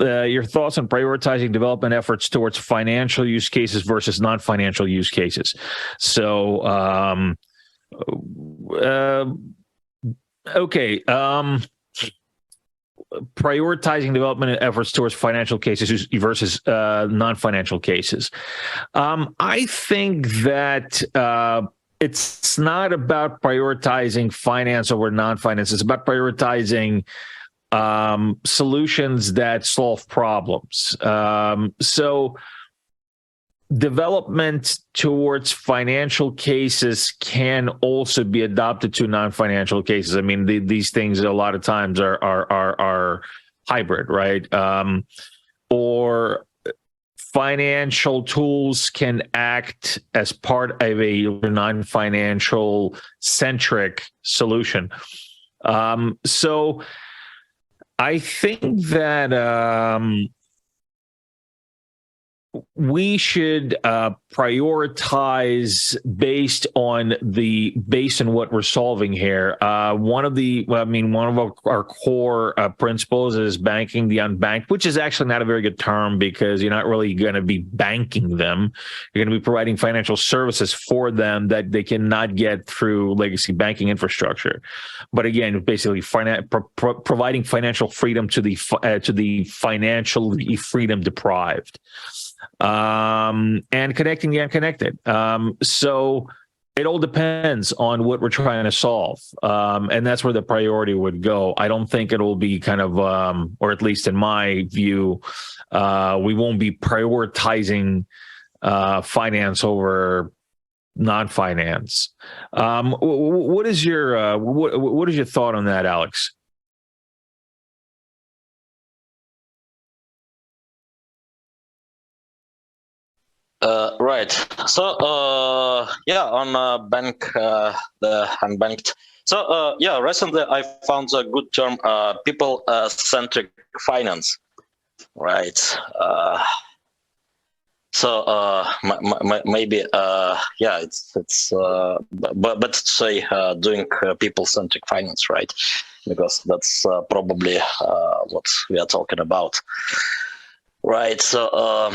your thoughts on prioritizing development efforts towards financial use cases versus non-financial use cases. So, okay. Prioritizing development efforts towards financial cases versus non-financial cases. I think that it's not about prioritizing finance over non-finance. It's about prioritizing solutions that solve problems. So development towards financial cases can also be adopted to non-financial cases. I mean, these things a lot of times are hybrid, right? Or financial tools can act as part of a non-financial centric solution. So I think that we should prioritize based on what we're solving here. One of our core principles is banking the unbanked, which is actually not a very good term because you're not really going to be banking them. You're going to be providing financial services for them that they cannot get through legacy banking infrastructure. But again, basically providing financial freedom to the financially freedom deprived. And connecting the unconnected. So it all depends on what we're trying to solve. And that's where the priority would go. I don't think it'll be kind of, or at least in my view, we won't be prioritizing finance over non-finance. What is your thought on that, Alex? Right. So, yeah, on bank, the unbanked. So, yeah, recently I found a good term, people-centric finance. Right. So, maybe, yeah, it's but say doing people-centric finance, right? Because that's probably what we are talking about. Right. So,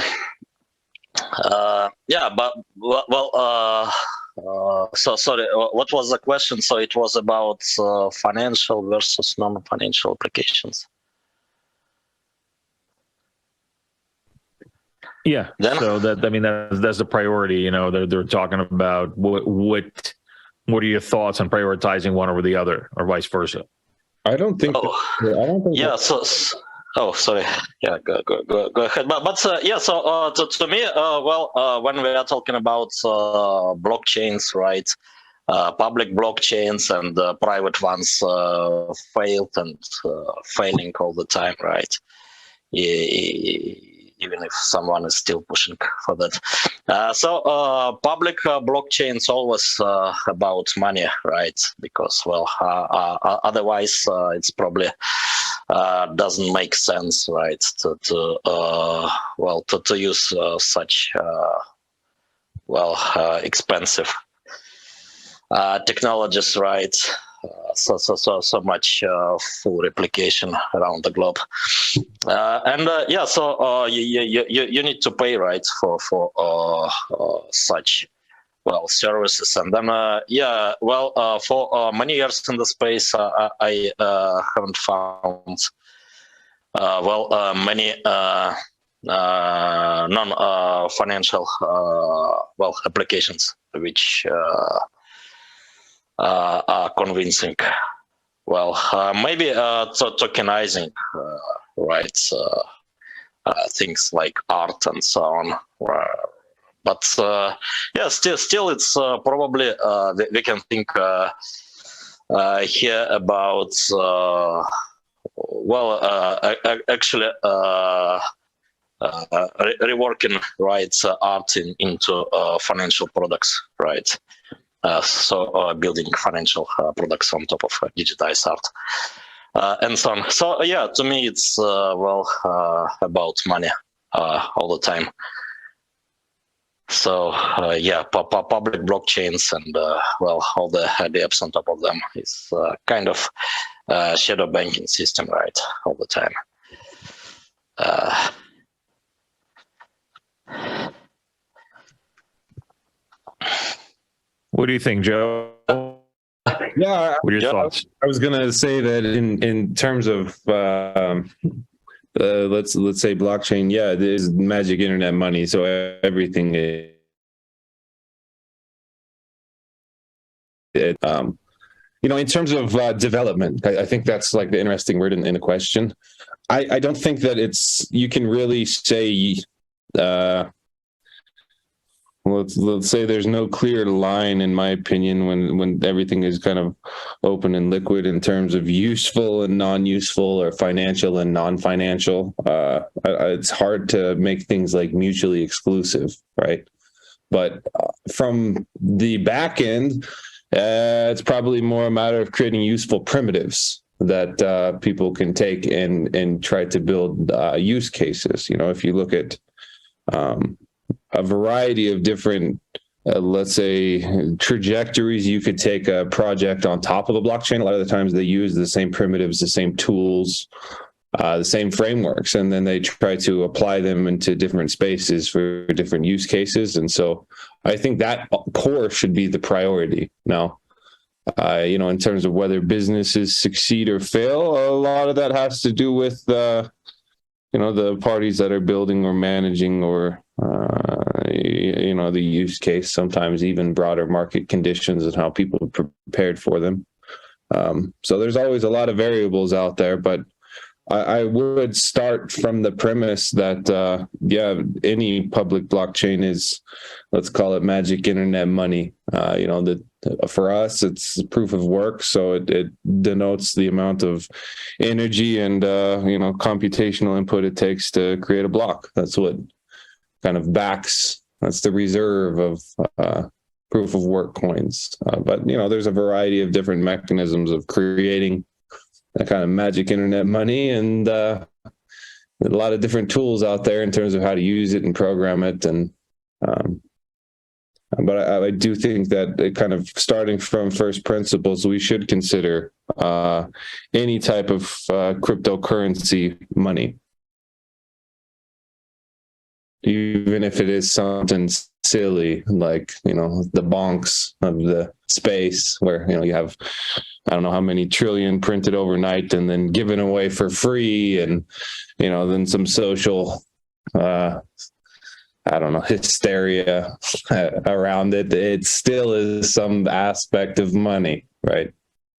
yeah, but well, so sorry, what was the question? So it was about financial versus non-financial applications. Yeah. Then? So that's the priority. You know, they're talking about what are your thoughts on prioritizing one over the other, or vice versa? I don't think. Yeah. Oh, sorry. Yeah, go ahead. But yeah, so to me, well, when we are talking about blockchains, right? Public blockchains and private ones failed and failing all the time, right? Even if someone is still pushing for that. So public blockchains always about money, right? Because, well, otherwise it's probably doesn't make sense, right? To use such expensive technologies, right? So much full replication around the globe, and yeah, so you need to pay, right, for such services, and then yeah, well, for many years in the space, I haven't found many non-financial applications which are convincing. Well, maybe tokenizing, right? Things like art and so on. But yeah, still, it's probably we can think here about actually reworking, right, art into financial products, right? So building financial products on top of digitized art and so on. So yeah, to me, it's about money all the time. So yeah, public blockchains and all the apps on top of them is kind of shadow banking system, right, all the time. What do you think, Joe? Yeah, What are your thoughts? I was gonna say that in terms of let's say blockchain, yeah, there's magic internet money, so everything in terms of development, I think that's like the interesting word in the question. I don't think that you can really say let's say there's no clear line, in my opinion, when everything is kind of open and liquid in terms of useful and non-useful, or financial and non-financial. It's hard to make things like mutually exclusive, right? But from the back end, it's probably more a matter of creating useful primitives that people can take and try to build use cases. If you look at a variety of different, let's say, trajectories, you could take a project on top of a blockchain. A lot of the times they use the same primitives, the same tools, the same frameworks, and then they try to apply them into different spaces for different use cases. And so I think that core should be the priority. Now, in terms of whether businesses succeed or fail, a lot of that has to do with the parties that are building or managing, or the use case, sometimes even broader market conditions and how people are prepared for them. So there's always a lot of variables out there, but I would start from the premise that, any public blockchain is, let's call it magic internet money. For us, it's proof of work. So it denotes the amount of energy and, computational input it takes to create a block. That's what kind of that's the reserve of proof of work coins. But there's a variety of different mechanisms of creating that kind of magic internet money, and a lot of different tools out there in terms of how to use it and program it. And but I do think that it kind of starting from first principles, we should consider any type of cryptocurrency money, even if it is something silly like the bonks of the space, where you have I don't know how many trillion printed overnight and then given away for free, and then some social hysteria around it. It still is some aspect of money, right?